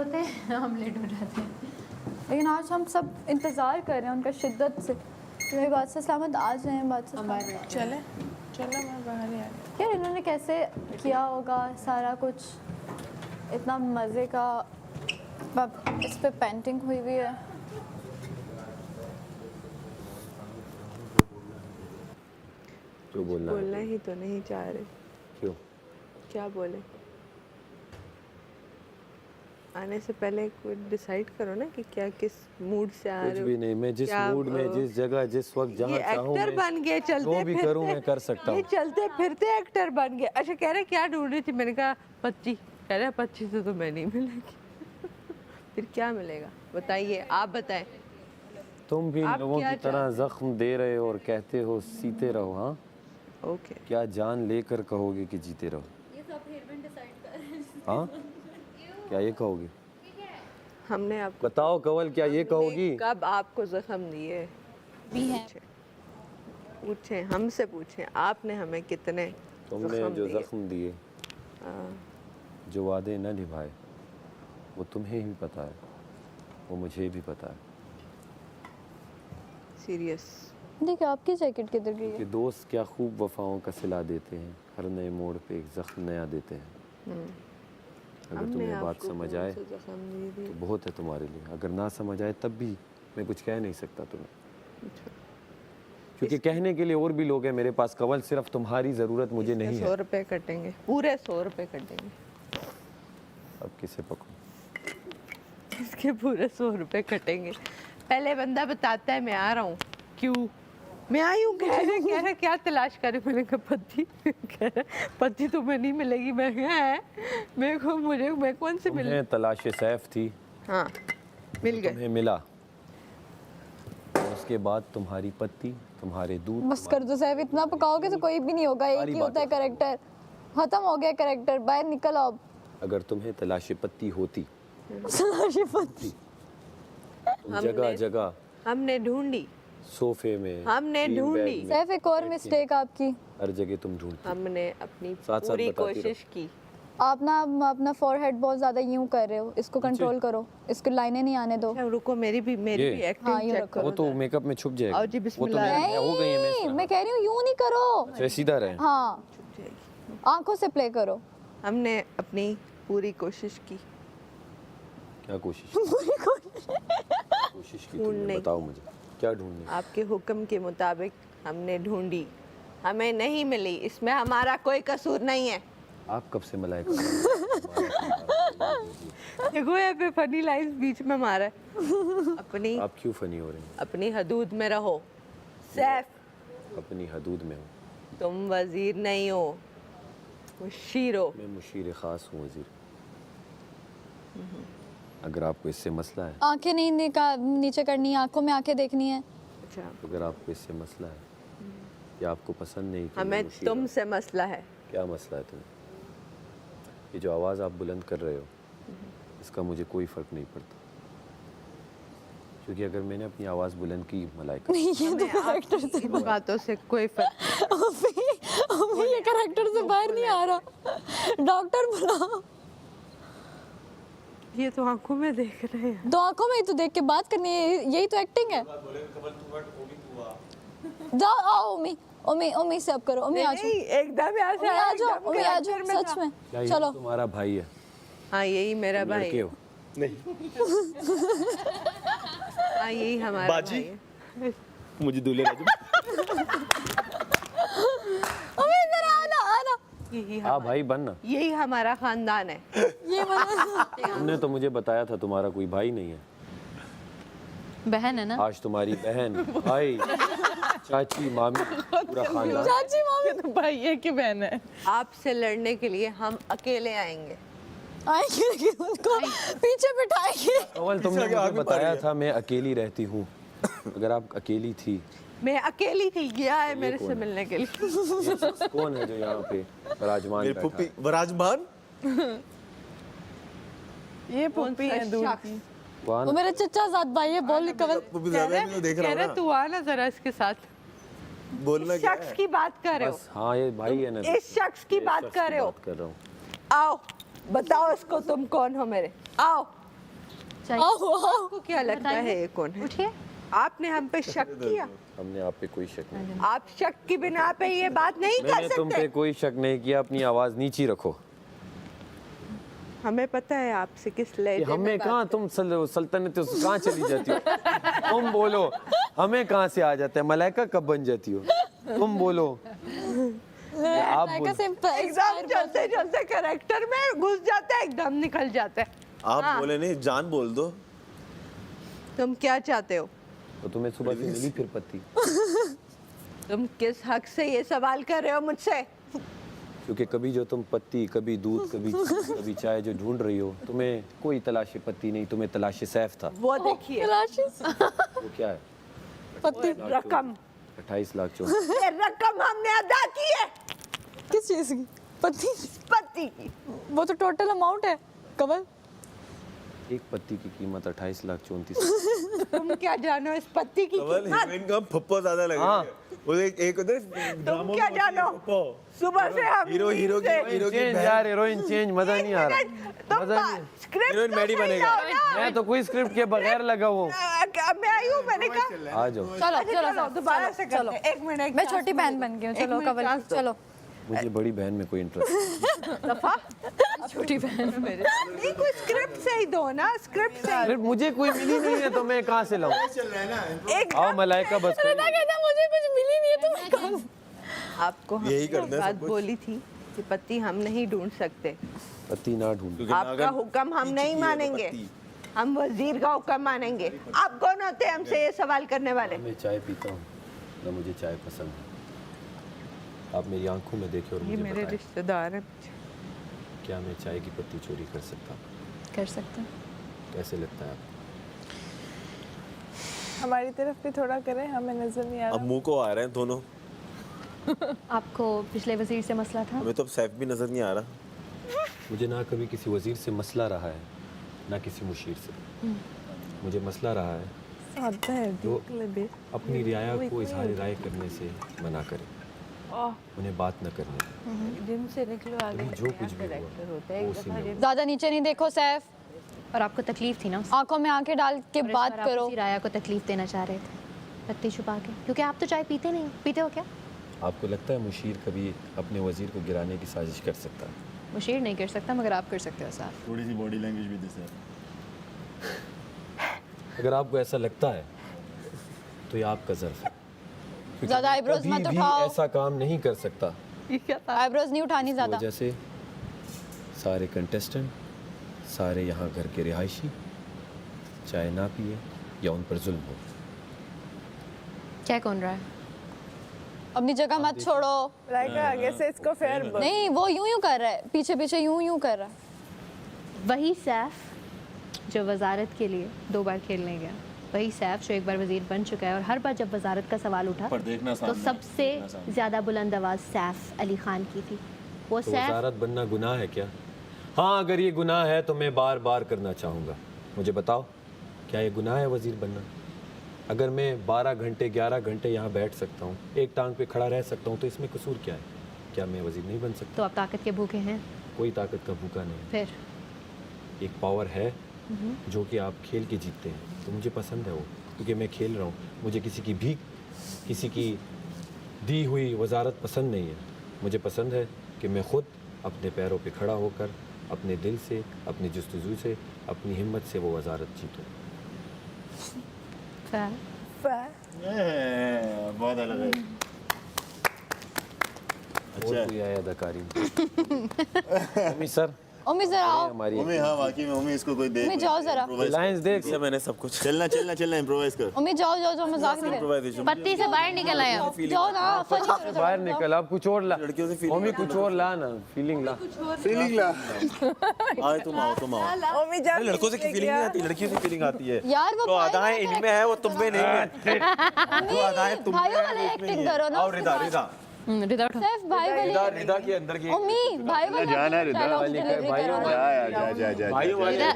होते हैं हम लेट हो जाते हैं। लेकिन आज हम सब इंतज़ार कर रहे हैं उनका शिद्दत से कि भाई बादशाह सलामत आ जाएँ, बादशाह सलामत। चले चलो मैं बाहर ही आ रही यार इन्होंने कैसे किया होगा सारा कुछ, इतना मज़े का। अब इस पे पेंटिंग हुई हुई है। जो बोलना है। बोलना ही तो नहीं चाह रहे। क्यों? क्या बोले? आने से पहले कुछ डिसाइड करो ना कि क्या किस मूड से आ कुछ रहे हो। भी नहीं, मैं जिस क्या मूड में, जिस जगह, जिस वक्त, जहाँ ये चाहूँ एक्टर बन गए, चलते जो भी फिरते करूँ मैं कर सकता ये हूँ। चलते फिरते एक्टर बन गए। अच्छा कह रहे क्या ढूंढ रही थी? मैंने कहा 25। कह रहे 25 से तो मैं नहीं मिलेगी। फिर क्या मिलेगा बताइए, आप बताएं। तुम भी आप लोगों क्या की तरह जख्म दे रहे हो और कहते हो सीते रहो। हाँ ओके क्या जान लेकर कहोगे कि जीते रहो? ये सब हेरबन डिसाइड कर रहे हैं। हाँ क्या ये कहोगे? हमने आपको बताओ कवल, क्या ये कहोगी? कब आपको जख्म दिए? भी हैं। पूछें, हमसे पूछें आपने हमें कितने तुमने जख्म जो दिए? जख्म दिए, हाँ, जो वादे न निभाए, वो तुम्हें भी पता है, वो मुझे भी पता है। सीरियस। देखिए आपकी जैकेट किधर गई कि है? दोस्त क्या खूब वफाओं का सिला देते हैं, हर नए मोड़ पे एक जख्म नया देते हैं। अगर हमने तुम्हें बात आपको समझ कौन आए से जख्म दिए थे? तो बहुत है तुम्हारे लिए, अगर ना समझ आए तब भी मैं कुछ कह नहीं सकता तुम्हें, क्योंकि कहने के लिए और भी लोग हैं मेरे पास कवल, सिर्फ तुम्हारी ज़रूरत मुझे नहीं 100 है। रुपए कटेंगे, पूरे 100 रुपए कटेंगे। अब किसे पकड़ूं? इसके पूरे 100 रुपए कटेंगे। पहले बंदा बताता है मैं आ रहा हूँ, क्यों मैं आई हूँ? कह रहे क्या तलाश करे? मैंने कहा पति। कह रहे पति तुम्हें नहीं मिलेगी। मैं है मेरे को, मुझे मैं कौन से मिले? तुम्हें तलाश सैफ थी, हाँ मिल गए। तुम्हें मिला, और उसके बाद तुम्हारी पत्ती, तुम्हारे दूध, बस कर दो साहब, इतना पकाओगे तो कोई भी नहीं होगा। एक सारी ही होता है बातें। करेक्टर, खत्म हो गया करेक्टर, बाहर निकल आओ अब। अगर तुम्हें तलाश पत्ती होती, सलाशिफत। तुम जगह जगह हमने ढूंढी, सोफे में, हमने बीन ढूंढी। बैग में, सैफ एक और मिस्टेक आपकी, हर जगह तुम ढूंढती। हमने अपनी साथ साथ पूरी बताती कोशिश की। आप ना अपना फोरहेड बहुत ज्यादा यूं कर रहे हो, इसको कंट्रोल करो, इसको लाइनें नहीं आने दो। अच्छा, रुको मेरी भी ये? एक्टिंग हाँ, यूं चेक रखो। करो। वो तो मेकअप में छुप जाएगा। आओ जी, वो तो बिस्मिल्लाह। हो गई है। नहीं, मैं कह रही हूँ यूं नहीं करो। अच्छा सीधा रहे। हाँ, आंखों से प्ले करो। हमने अपनी पूरी कोशिश की। क्या कोशिश कोशिश की तुमने? ढूंढने बताओ मुझे क्या ढूंढने? आपके हुक्म के मुताबिक हमने ढूंढी, हमें नहीं मिली। इसमें हमारा कोई कसूर नहीं है। आप कब से मलाइका? देखो यहाँ पे फनी लाइंस बीच में मारा है। अपनी आप क्यों फनी हो रहे हैं? अपनी हदूद में रहो सैफ। अपनी हदूद में हूँ। तुम वजीर नहीं हो, मुशीर हो। मैं मुशीर खास हूँ वजीर। अगर आपको इससे मसला है, आंखें नहीं नीचे करनी है, आंखों में आंखें देखनी है। अच्छा, अगर आपको इससे मसला है या आपको पसंद नहीं कि मैं हमें मुशीर हूँ, तुमसे मसला है। क्या मसला है तुम्हें? ये जो आवाज़ आप बुलंद कर रहे हो, इसका मुझे कोई फ़र्क नहीं पड़ता, क्योंकि अगर मैंने अपनी आवाज़ बुलंद की मलाइका, ये तो करेक्टर से इन बातों से कोई फर्क अभी ये करेक्टर से बाहर नहीं आ रहा। डॉक्टर बुलाओ। ये तो आंखों में देख रहे हैं। दो आंखों में ही तो देख के बात करनी है, यही तो एक्टिंग है। जाओ आओ उम्मी, उम्मी उम्मी से अब करो। उम्मी आ जाओ, नहीं, एकदम यहाँ से उम्मी आ जाओ, एकदम उम्मी आ जाओ, character में सच था। में। क्या ये चलो तुम्हारा भाई है? हाँ यही मेरा तुम भाई लड़के है। हो? हाँ यही हमारा बाजी। भाई है। मुझे दूल्हे राजू। उम्मी जरा आना आना। हाँ भाई बनना। यही हमारा खानदान है। ये तुमने तो मुझे बताया था तुम्हारा कोई भाई नहीं है। बहन है ना? आज तुम्हारी बहन, भाई, चाची, मामी, पूरा खानदान। चाची मामी तो भाई है कि बहन है। आपसे लड़ने के लिए हम अकेले आएंगे। आएंगे लेकिन उनको पीछे बिठाएंगे। कवल तुमने मुझे बताया था मैं अकेली रहती हूँ, अगर आप अकेली थी। मैं अकेली थी, गया है मेरे कौन से है? मिलने के लिए। ये शख्स कौन है जो यहाँ पे विराजमान मेरी बैठा पुप्पी है? विराजमान। ये पुप्पी है दूर की। कौन? वो मेरा चचा साथ भाई है, बोल कवल। पुप्पी ज्यादा नहीं तो देख रहा कह हूँ रहे ना। तू आ ना जरा इसके साथ। बोलना इस क्या शख्स है? की बात कर रहे हो? बस हाँ ये भाई है ना। इस शख्स की इस बात शख्स कर रहे हो? बात कर रहा हूँ। आओ बताओ इसको तुम कौन हो मेरे। आओ चाहिए। आपको क्या लगता है ये कौन है? उठिए। आपने हम पे शक किया? हमने आप पे कोई शक नहीं। आप शक की बिना पे ये बात नहीं कर मैंने तुम पे सकते। कोई शक नहीं किया। अपनी आवाज नीची रखो। हमें पता है आपसे किस ये लहजे में हमें बात कहाँ, तुम सल्तनत कहाँ चली जाती हो? तुम बोलो, हमें कहाँ से आ जाता है? मलाइका कब बन जाती हो? तुम बोलो। आप बोलो। एकदम चलते चलते कैरेक्टर में घुस जाता है, एकदम निकल जाता है। आप बोले नहीं, जान बोल दो। तुम क्या चाहते हो? तो तुम्हें सुबह से मिली फिर पत्ती? तुम किस हक से ये सवाल कर रहे हो मुझसे? क्योंकि कभी जो तुम पत्ती, कभी दूध, कभी चाय जो ढूंढ रही हो, तुम्हें कोई तलाश पत्ती नहीं, तुम्हें तलाश सैफ था। वो देखिए वो क्या है? पत्ती रकम, 28 लाख चो। ये रकम हमने अदा की है किस चीज की? पत्ती? पति की। वो तो टोटल अमाउंट है कवल। एक पत्ती की कीमत 28 लाख 34। तुम क्या जानो इस पति की कवल कीमत? हीरोइन का पप्पो ज्यादा लग रहा हाँ। है। वो एक उधर तुम क्या जानो? सुबह से हम हीरो की चेंज यार, हीरोइन चेंज, मजा नहीं आ रहा। मजा नहीं। स्क्रिप्ट हीरोइन मैडी बनेगा। मैं तो कोई स्क्रिप्ट के बगैर लगा हूँ। मैं आई हूँ, मैंने कहा आ जाओ। चलो चलो दोबारा से चलो। करते हैं। एक मिनट, मैं छोटी बहन बन गई हूँ। चलो कवल चलो। मुझे बड़ी बहन में कोई इंटरेस्ट दफा छोटी बहन मेरे। नहीं, कोई स्क्रिप्ट से ही दो ना, स्क्रिप्ट से। नहीं। मुझे कोई मिली नहीं है तो मैं कहाँ से लाऊं? एक आओ मलाइका बस करो। कहता मुझे कुछ मिली नहीं है तो मैं कहाँ से? आपको हमने यही करते हैं बात सब कुछ। बोली थी कि पति हम नहीं ढूंढ सकते। पति ना ढूंढ। आपका हुक्म हम नहीं मानेंगे, हम वजीर का हुक्म मानेंगे। आप कौन होते हैं हमसे ये सवाल करने वाले? मैं चाय पीता हूँ ना, मुझे चाय पसंद है। आप मेरी आंखों में देखें और ये मुझे मेरे बताएं, रिश्तेदार हैं। क्या मैं चाय की पत्ती चोरी कर सकता हूँ? कर सकते हैं। कैसे लगता है आपको? हमारी तरफ भी थोड़ा करें, हमें नजर नहीं आ अब रहा। मुंह को आ रहे हैं दोनों। आपको पिछले वजीर से मसला था? हमें तो अब सैफ भी नजर नहीं आ रहा। मुझे ना कभी किसी वजीर से मसला रहा है, ना किसी मुशीर से। मुझे मसला रहा है आता है जो देख ले बे। अपनी रियाया को इजहार राय करने से मना करे, उन्हें बात न करने दें। जिम से निकलो आगे। कभी जो कुछ भी कैरेक्टर होता हुआ है वो एक उसी दफा में ज्यादा नीचे नहीं देखो सैफ। और आपको तकलीफ थी ना उससे? आंखों में आंखें डाल के और इस बात बार आप करो। उसी राया को तकलीफ देना चाह रहे थे, पत्ती छुपा के, क्योंकि आप तो चाय पीते नहीं। पीते हो क्या? आपको लगता है मुशीर कभी अपने वजीर को गिराने की साजिश कर सकता है? मुशीर नहीं कर सकता, मगर आप कर सकते हो साहब। थोड़ी सी बॉडी लैंग्वेज भी दिसे। अगर आपको ऐसा लगता है तो ये आपका ज़र्फ है। क्योंकि ज्यादा मैं eyebrows कभी मत भी उठाओ। ऐसा काम नहीं कर सकता। आईब्रोज नहीं उठानी तो ज्यादा। वजह से सारे कंटेस्टेंट, सारे यहाँ घर के रिहायशी चाय ना पिए या उन पर जुल्म हो। क्या कौन रहा है? अपनी जगह मत छोड़ो। लाइक आगे से इसको फेयर बोल। नहीं, वो यूं यूं कर रहा है, पीछे पीछे यूं कर रहा है। वही सैफ जो वजारत के लिए 2 बार खेलने गया, वही सैफ जो एक बार वजीर बन चुका है, और हर बार जब वजारत का सवाल उठा पर देखना तो सामने, सबसे देखना सामने। ज़्यादा बुलंद आवाज़ सैफ अली खान की थी। वो तो सैफ वजारत बनना गुनाह है क्या? हाँ, अगर ये गुनाह है तो मैं बार बार करना चाहूँगा। मुझे बताओ, क्या ये गुनाह है वजीर बनना? अगर मैं 12 घंटे 11 घंटे यहाँ बैठ सकता हूँ, एक टांग पे खड़ा रह सकता हूँ, तो इसमें कसूर क्या है? क्या मैं वजीर नहीं बन सकता? तो आप ताकत के भूखे हैं। कोई ताकत का भूखा नहीं। फिर एक पावर है जो कि आप खेल के जीतते हैं, तो मुझे पसंद है वो, क्योंकि मैं खेल रहा हूँ। मुझे किसी की भीख, किसी की दी हुई वजारत पसंद नहीं है। मुझे पसंद है कि मैं खुद अपने पैरों पे खड़ा होकर, अपने दिल से, अपनी जुस्तजू से, अपनी हिम्मत से वो वजारत जीतूँ। बहुत अलग है। और कोई आया अदाकारी में? अम्मी सर, उम्मी जरा आओ। हमारी मम्मी हाँ वाकई में मम्मी इसको कोई देख उम्मी जाओ जरा। लाइंस देख। मैंने सब कुछ चलना चलना चलना इम्प्रोवाइज कर। उम्मी जाओ जाओ जाओ, मजाक नहीं कर। इम्प्रोवाइजेशन पत्ती से बाहर निकल आए आप। जाओ ना, फनी करो थोड़ा। बाहर निकल, अब कुछ और ला। लड़कियों से मम्मी कुछ और ला ना, फीलिंग ला। फीलिंग ला। आए तुम आओ उम्मी जा। अरे लड़कों से की फीलिंग नहीं आती, लड़कियों से फीलिंग आती है। यार वो तो अदाएं इनमें है, वो तुम में नहीं है। तो अदाएं तुम में भाइयों है, वाले वो इसमें एक्टिंग नहीं है। करो ना। आओ रिदा रिदा रिदा उठो। सैफ भाई वाली रिदा रिदा के अंदर की उम्मी भाई वाली जाना है रिदा। डायलॉग डिलीवरी करो ना। जा जा जा जा। भाइयों वाले